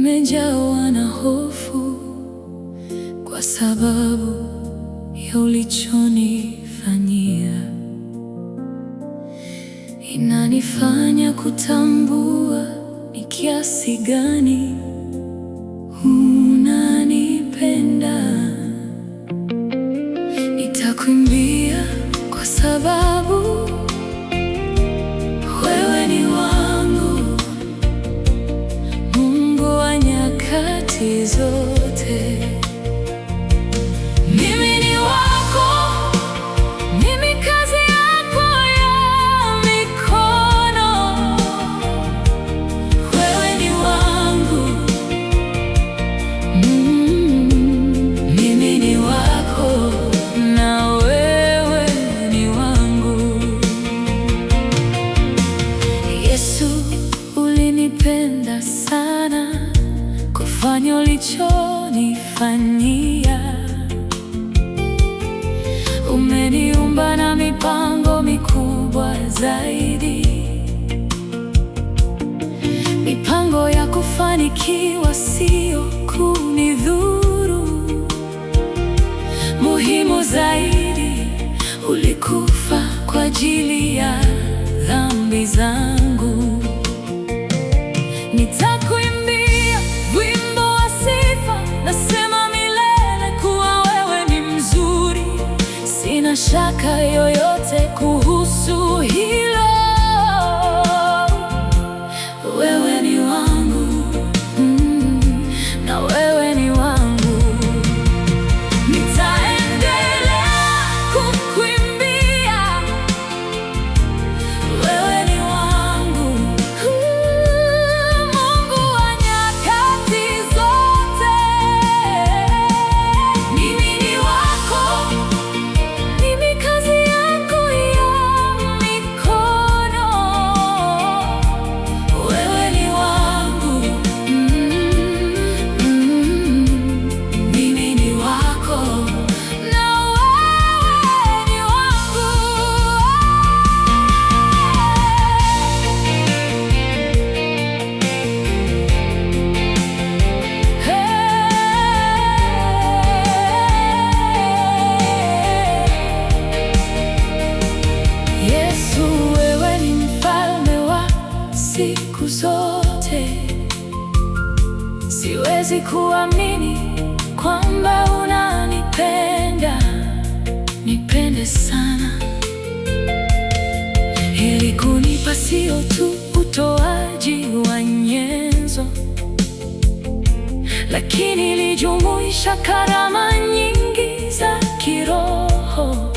Nimejawa na hofu kwa sababu ya ulichonifanyia. Inanifanya kutambua ni kiasi gani unanipenda. Nitakuimbia kwa sababu wewe ni wangu, Mungu wa nyakati zote. Mimi ni wako, mimi kazi yako ya mikono. Wewe ni wangu, mimi ni wako na wewe ni wangu. Yesu, ulinipenda sana kufanya ulichonifanyia. Umeniumba na mipango mikubwa zaidi, mipango ya kufanikiwa, sio kunidhuru. Muhimu zaidi, ulikufa kwa ajili ya dhambi zangu. Nitakuimbia wimbo wa sifa, nasema milele kuwa wewe ni mzuri. Sina shaka yoyote kuhusu hilo. Wewe ni wangu, na wewe ni wangu. Nitaendelea kukuimbia, wewe ni wangu, Mungu wa nyakati zote. Mimi ni wako, mimi kazi yako ya mikono. Wewe ni wangu, mimi ni wako na wewe ni wangu. Yesu, wewe ni mfalme wa siku zote. Siwezi kuamini kwamba unanipenda. Nipende sana ili kunipa sio tu utoaji wa nyenzo, lakini ilijumuisha karama nyingi za kiroho.